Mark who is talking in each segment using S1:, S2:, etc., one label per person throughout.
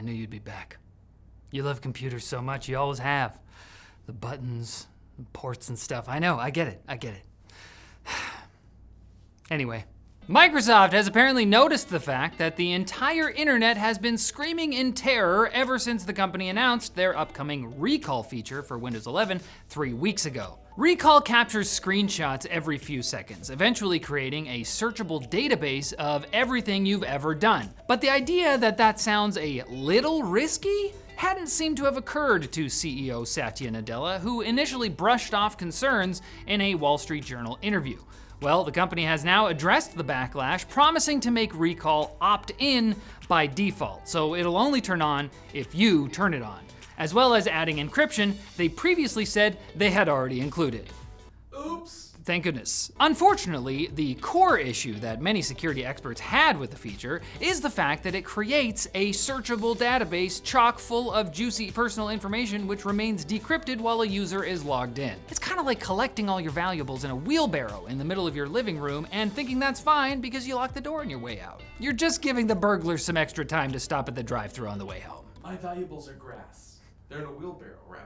S1: knew you'd be back. You love computers so much, you always have. The buttons, the ports and stuff. I know, I get it. Anyway, Microsoft has apparently noticed the fact that the entire internet has been screaming in terror ever since the company announced their upcoming recall feature for Windows 11 3 weeks ago. Recall captures screenshots every few seconds, eventually creating a searchable database of everything you've ever done. But the idea that that sounds a little risky hadn't seemed to have occurred to CEO Satya Nadella, who initially brushed off concerns in a Wall Street Journal interview. Well, the company has now addressed the backlash, promising to make Recall opt-in by default, so it'll only turn on if you turn it on, as well as adding encryption they previously said they had already included.
S2: Oops.
S1: Thank goodness. Unfortunately, the core issue that many security experts had with the feature is the fact that it creates a searchable database chock full of juicy personal information which remains decrypted while a user is logged in. It's kind of like collecting all your valuables in a wheelbarrow in the middle of your living room and thinking that's fine because you locked the door on your way out. You're just giving the burglars some extra time to stop at the drive-thru on the way home.
S2: My valuables are grass. They're in a wheelbarrow, Rally.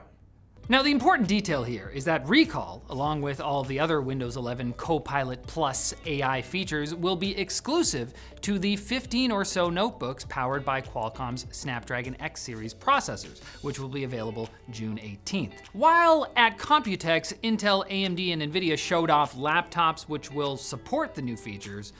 S1: Now, the important detail here is that Recall, along with all the other Windows 11 Copilot Plus AI features, will be exclusive to the 15 or so notebooks powered by Qualcomm's Snapdragon X series processors, which will be available June 18th. While at Computex, Intel, AMD, and Nvidia showed off laptops which will support the new features,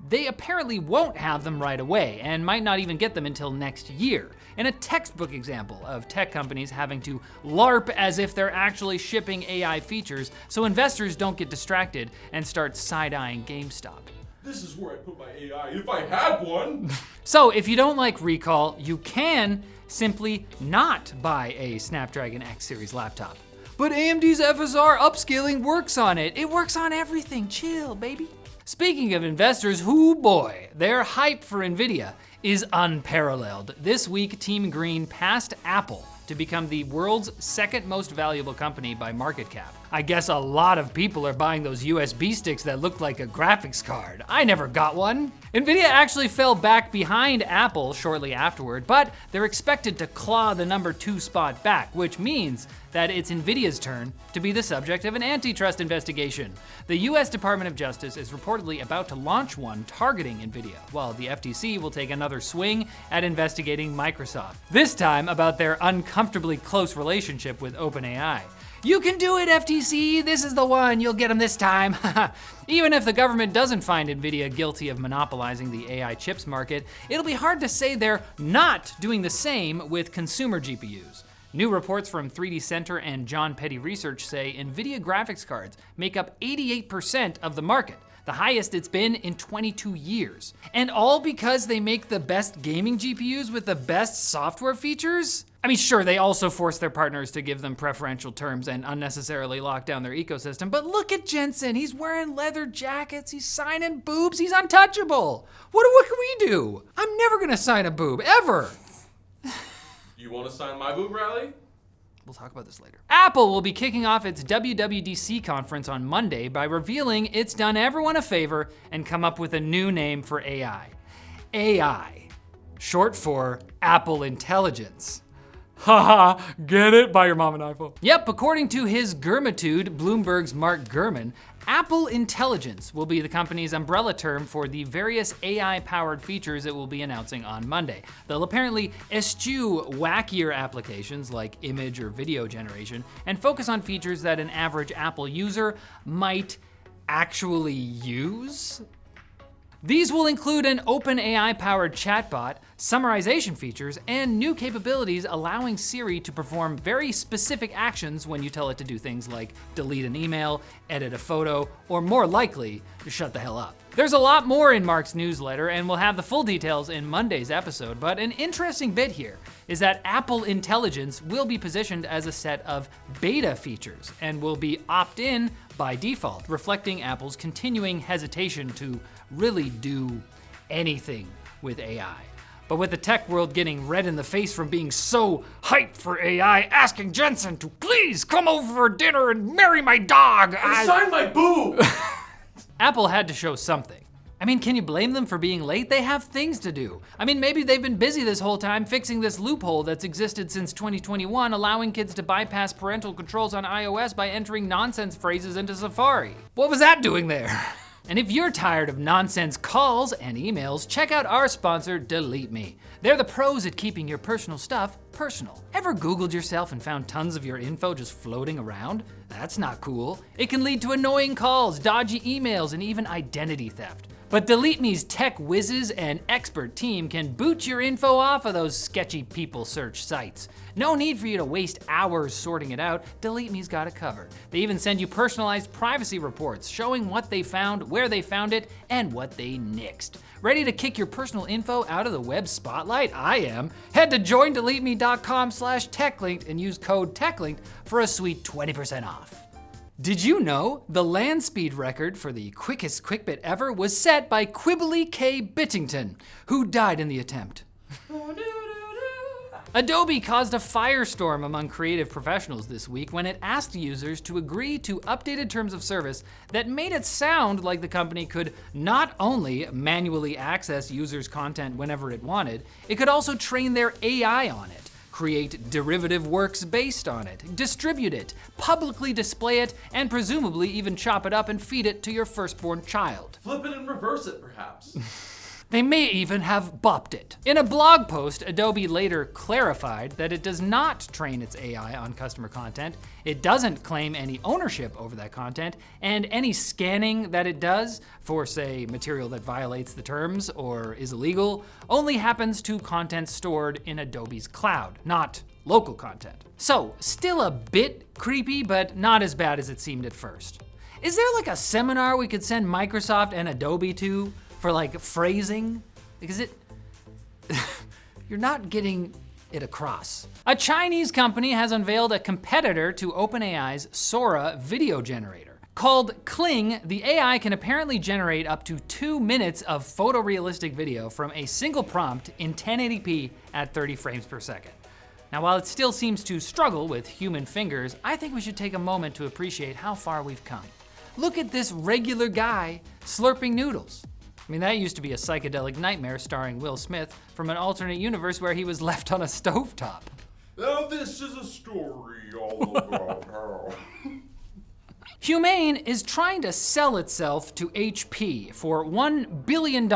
S1: they apparently won't have them right away and might not even get them until next year, in a textbook example of tech companies having to LARP as if they're actually shipping AI features so investors don't get distracted and start side-eyeing GameStop.
S2: This is where I put my AI if I had one.
S1: So if you don't like Recall, you can simply not buy a Snapdragon X series laptop. But AMD's FSR upscaling works on it. It works on everything. Chill, baby. Speaking of investors, hoo boy, their hype for Nvidia is unparalleled. This week, Team Green passed Apple to become the world's second most valuable company by market cap. I guess a lot of people are buying those USB sticks that look like a graphics card. I never got one. Nvidia actually fell back behind Apple shortly afterward, but they're expected to claw the number 2 spot back, which means that it's Nvidia's turn to be the subject of an antitrust investigation. The US Department of Justice is reportedly about to launch one targeting Nvidia, while the FTC will take another swing at investigating Microsoft, this time about their uncomfortably close relationship with OpenAI. You can do it, FTC, this is the one, you'll get them this time. Even if the government doesn't find Nvidia guilty of monopolizing the AI chips market, it'll be hard to say they're not doing the same with consumer GPUs. New reports from 3D Center and John Petty Research say Nvidia graphics cards make up 88% of the market, the highest it's been in 22 years. And all because they make the best gaming GPUs with the best software features? I mean, sure, they also force their partners to give them preferential terms and unnecessarily lock down their ecosystem, but look at Jensen, he's wearing leather jackets, he's signing boobs, he's untouchable. What can we do? I'm never gonna sign a boob, ever.
S2: You want to sign my boob, Rally?
S1: We'll talk about this later. Apple will be kicking off its WWDC conference on Monday by revealing it's done everyone a favor and come up with a new name for AI. AI, short for Apple Intelligence. Haha, get it? Buy your mom an iPhone. Yep, according to his Gurmitude, Bloomberg's Mark Gurman, Apple Intelligence will be the company's umbrella term for the various AI-powered features it will be announcing on Monday. They'll apparently eschew wackier applications like image or video generation and focus on features that an average Apple user might actually use. These will include an OpenAI-powered chatbot, summarization features, and new capabilities allowing Siri to perform very specific actions when you tell it to do things like delete an email, edit a photo, or more likely, to shut the hell up. There's a lot more in Mark's newsletter, and we'll have the full details in Monday's episode, but an interesting bit here is that Apple Intelligence will be positioned as a set of beta features and will be opt-in by default, reflecting Apple's continuing hesitation to really do anything with AI. But with the tech world getting red in the face from being so hyped for AI, asking Jensen to please come over for dinner and marry my dog.
S2: Sign my boob!
S1: Apple had to show something. I mean, can you blame them for being late? They have things to do. I mean, maybe they've been busy this whole time fixing this loophole that's existed since 2021, allowing kids to bypass parental controls on iOS by entering nonsense phrases into Safari. What was that doing there? And if you're tired of nonsense calls and emails, check out our sponsor, Delete Me. They're the pros at keeping your personal stuff personal. Ever Googled yourself and found tons of your info just floating around? That's not cool. It can lead to annoying calls, dodgy emails, and even identity theft. But Delete Me's tech whizzes and expert team can boot your info off of those sketchy people search sites. No need for you to waste hours sorting it out. Delete Me's got it covered. They even send you personalized privacy reports showing what they found, where they found it, and what they nixed. Ready to kick your personal info out of the web spotlight? I am. Head to joindeleteme.com/techlinked and use code techlinked for a sweet 20% off. Did you know the land speed record for the quickest QuickBit ever was set by Quibbly K. Bittington, who died in the attempt? Adobe caused a firestorm among creative professionals this week when it asked users to agree to updated terms of service that made it sound like the company could not only manually access users' content whenever it wanted, it could also train their AI on it, create derivative works based on it, distribute it, publicly display it, and presumably even chop it up and feed it to your firstborn child.
S2: Flip it and reverse it, perhaps.
S1: They may even have bopped it. In a blog post, Adobe later clarified that it does not train its AI on customer content, it doesn't claim any ownership over that content, and any scanning that it does for, say, material that violates the terms or is illegal, only happens to content stored in Adobe's cloud, not local content. So, still a bit creepy, but not as bad as it seemed at first. Is there like a seminar we could send Microsoft and Adobe to? For like phrasing? Because you're not getting it across. A Chinese company has unveiled a competitor to OpenAI's Sora video generator. Called Kling, the AI can apparently generate up to 2 minutes of photorealistic video from a single prompt in 1080p at 30 frames per second. Now, while it still seems to struggle with human fingers, I think we should take a moment to appreciate how far we've come. Look at this regular guy slurping noodles. I mean, that used to be a psychedelic nightmare starring Will Smith from an alternate universe where he was left on a stovetop.
S2: Now this is a story all about how...
S1: Humane is trying to sell itself to HP for $1 billion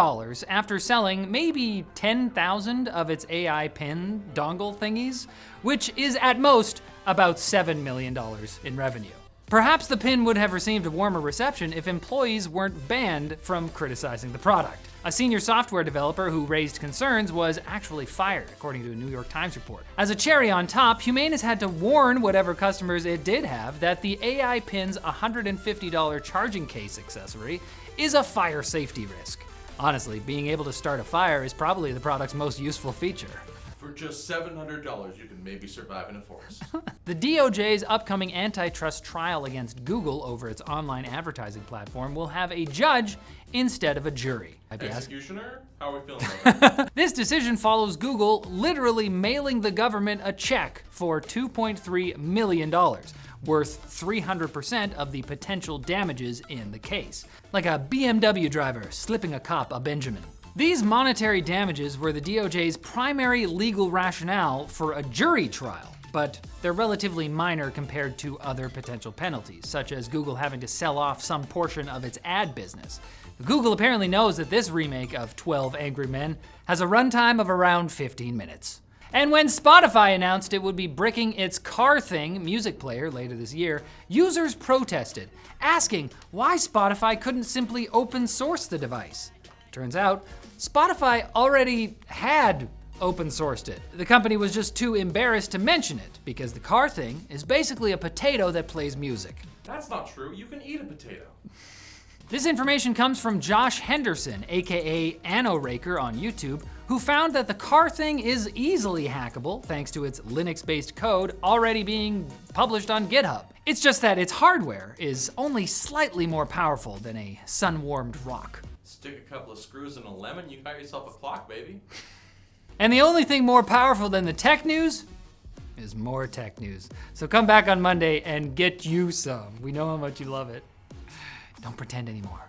S1: after selling maybe 10,000 of its AI pin dongle thingies, which is at most about $7 million in revenue. Perhaps the pin would have received a warmer reception if employees weren't banned from criticizing the product. A senior software developer who raised concerns was actually fired, according to a New York Times report. As a cherry on top, Humane has had to warn whatever customers it did have that the AI pin's $150 charging case accessory is a fire safety risk. Honestly, being able to start a fire is probably the product's most useful feature.
S2: For just $700, you can maybe survive in a forest.
S1: The DOJ's upcoming antitrust trial against Google over its online advertising platform will have a judge instead of a jury.
S2: Executioner? How are we feeling about that?
S1: This decision follows Google literally mailing the government a check for $2.3 million, worth 300% of the potential damages in the case. Like a BMW driver slipping a cop a Benjamin. These monetary damages were the DOJ's primary legal rationale for a jury trial, but they're relatively minor compared to other potential penalties, such as Google having to sell off some portion of its ad business. Google apparently knows that this remake of 12 Angry Men has a runtime of around 15 minutes. And when Spotify announced it would be bricking its Car Thing music player later this year, users protested, asking why Spotify couldn't simply open source the device. Turns out, Spotify already had open sourced it. The company was just too embarrassed to mention it because the Car Thing is basically a potato that plays music.
S2: That's not true. You can eat a potato.
S1: This information comes from Josh Henderson, aka AnnoRaker on YouTube, who found that the Car Thing is easily hackable thanks to its Linux-based code already being published on GitHub. It's just that its hardware is only slightly more powerful than a sun-warmed rock.
S2: Stick a couple of screws in a lemon, you got yourself a clock, baby.
S1: And the only thing more powerful than the tech news is more tech news. So come back on Monday and get you some. We know how much you love it. Don't pretend anymore.